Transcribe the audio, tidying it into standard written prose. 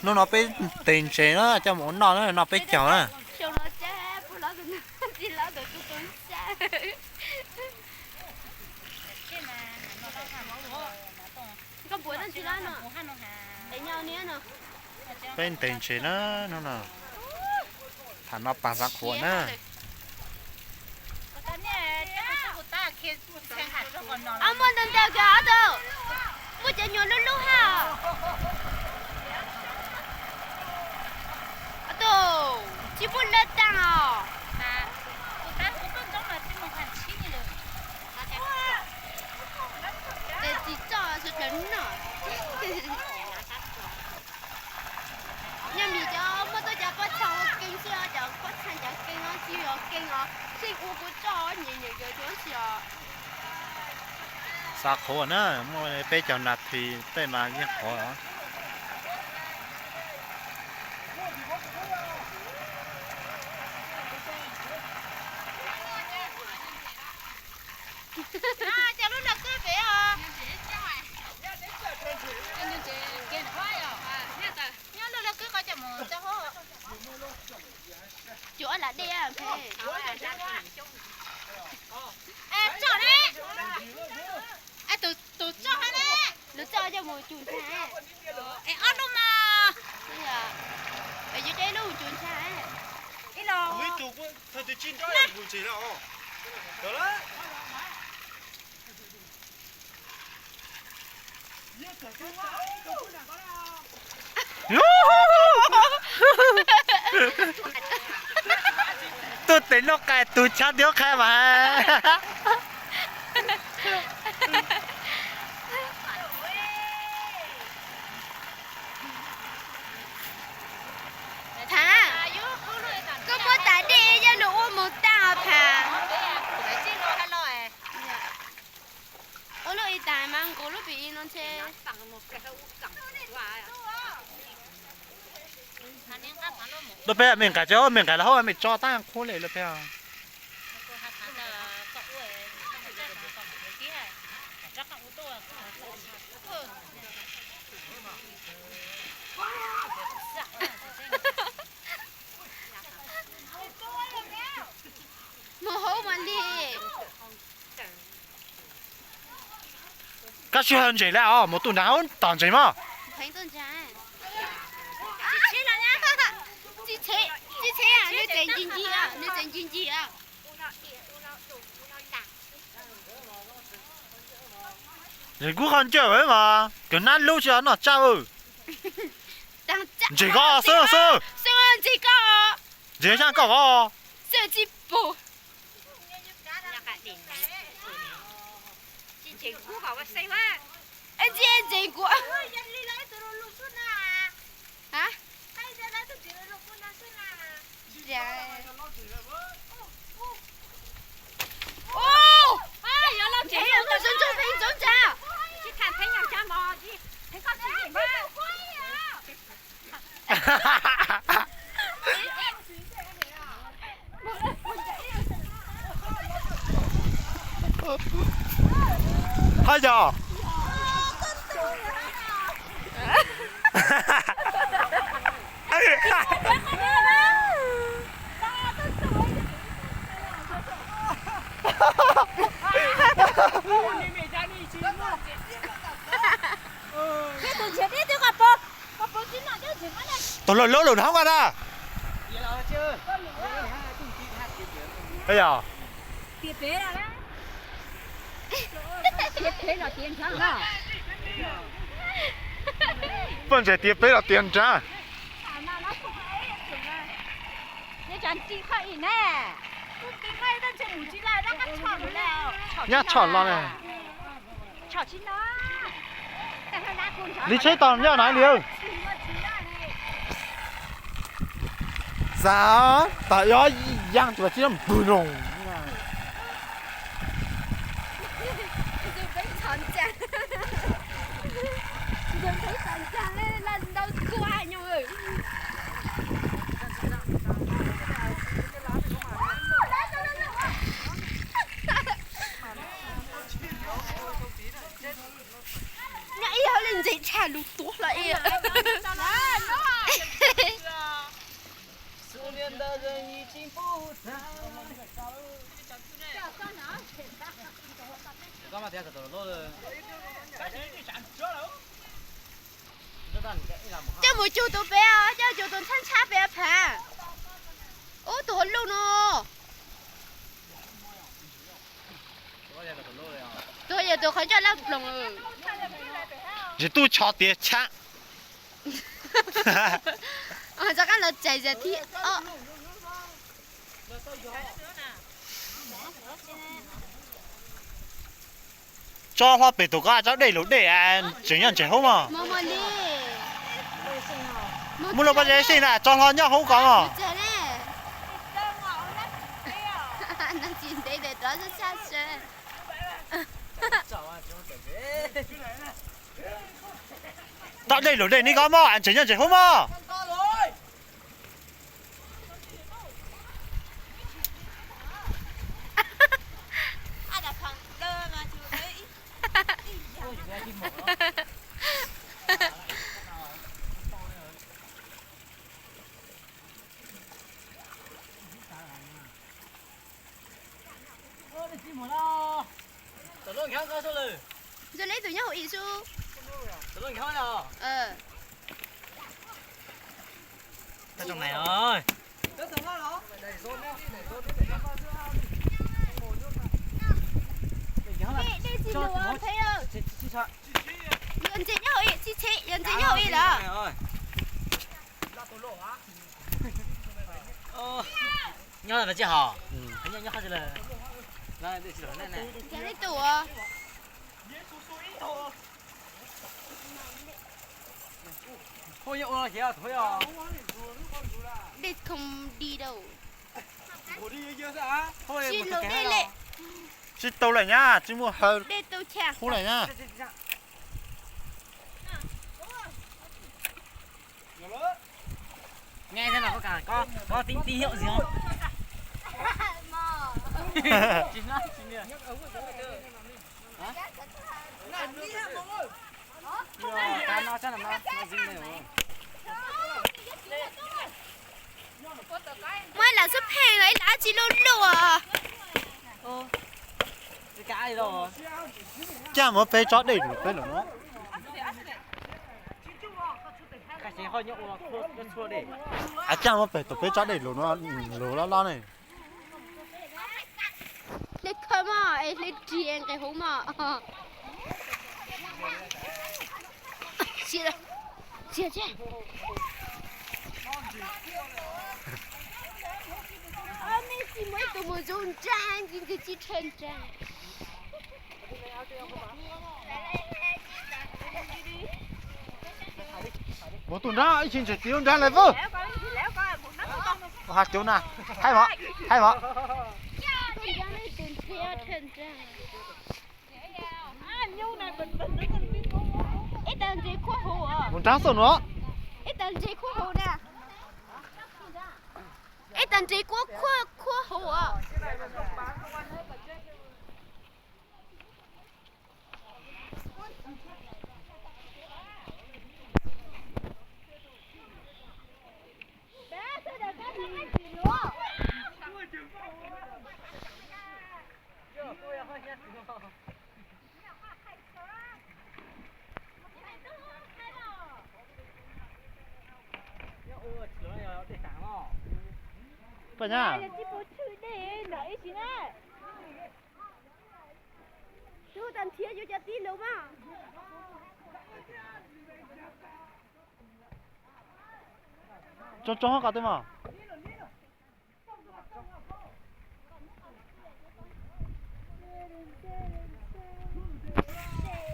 nó bị tình chế nó cho muốn nó bị chảo nữa bên tình chế nó nè thằng nó bằng sắc của nó ông muốn đừng đào cả đâu muốn chạy nhồi luôn luôn ha đâu chỉ muốn lên tăng à để chỉ cho sự chuẩn nọ nhà mình cho mà tôi cho có cháu kinh xưa cho có thằng cho kinh nó chỉ có kinh nó sinh u của cho nhiều nhiều cái chuyện gì à sắc của nó mua bé chảo nạt thì tay mà như khó cho nó là cái bé à nhớ là cứ coi chồng cho họ chỗ là đi à thế cho đấy tụi cho đấy nó cho một chuột xa ăn luôn mà bây giờ đây luôn chuột xa ít lo mấy tụi thôi thì chín đó buồn chỉ nào đó đó tôi tính nó cài tôi chắc đứa khai mà thà có mua tại đi cho nó uống một tao thà ô lô tại mang cô lô bị nó chơi lúc bé mình cả cháu mình cả là hôm mình cho ta khô lệ lúc bé mà hố mà đi các chị hơn gì là một tuần nào toàn gì mà thành tuần trái chị là nhá chị chế à nó整经济啊nó整经济啊你估看这位嘛跟那路上那走这个是这个这像搞个设计部anh chị gì của hả dạ ô giờ làm chị rồi tôi xin cho phim giống cha chị看thấy nhau cha mò chị thấy có chuyện gì hai giờ tôi lột lỗ lột không ăn à bây giờ tiệp thế là đó tiệp thế là tiền thắng à phân giải tiệp đấy là tiền trả nhá chọn lo này lý chế toàn nhá nói liều sao tại do giang tụi chỉ làm bự rồng lần đầu qua nhau ơi nhảy hơi lên 人在茶路多了耶。失恋的人已经不在。干嘛这样子走路了？这么久都白啊，这就都参差白盘。哦，多路呢。多也都很叫那龙哦。一度桥跌抢。啊，这个老仔仔的哦。cho hoa bể tổ cá cho đây lúc đây anh chỉ nhận chỉ không mà Mama đi. muốn lo bao giờ xin à cho hoa nhau không có mà Chơi nè. Nó chỉ để đó cho xa xưa. tại đây lúc đây ní có mà anh chỉ nhận chỉ không mà Rồi lấy tụi nhau hội ý su. Cái trong này ơi. Đi xin đồ thấy không? Nhân chị nhau hội ý, chị nhân chị nhau hội ý đó. Nhau là phải chị hả? Anh nhau là này để sửa này này. Cái lấy tủ à? Thôi nhậu rồi chị à, thôi à. Đi không đi đâu. Thôi Xin một lỗi cái đây đó. lệ. chỉ tàu này nhá chỉ mua hơi Đi tàu chạc. khu này nhá Nghe xem nào có tín hiệu gì không? Chín lắm, chín liền. Hả? Cá nó chắc là nó dính đây rồi. Mới là giúp hè lấy lá chỉ lô lô à. Cái cá gì đâu rồi? cha mà phải cho đây đủ phải rồi nó Cái gì hơi nhậu nó chua để. à cha mà phải tổ phải cho đây đủ nó lố lo này Lấy khơi mà, ấy lấy chiên cái hú mà. Xịt rồi. Xịt chứ. Mình chỉ mới tụi mình dùng trang, nhưng cái chỉ thân trang. một tuần ra anh xin chỉ tiêu ra lại vợ hạt chỗ nào hay vợ hay vợ Thân trang lấy tuần theo thân trang. Ít tầng gì khoa hồ à? một trắng sổ nữa Ít tầng gì khoa hồ nè. Ít tầng gì khoa hồ à? phải nhá Chú tần thiết chú cho tin đâu mà. cho họ cả thôi mà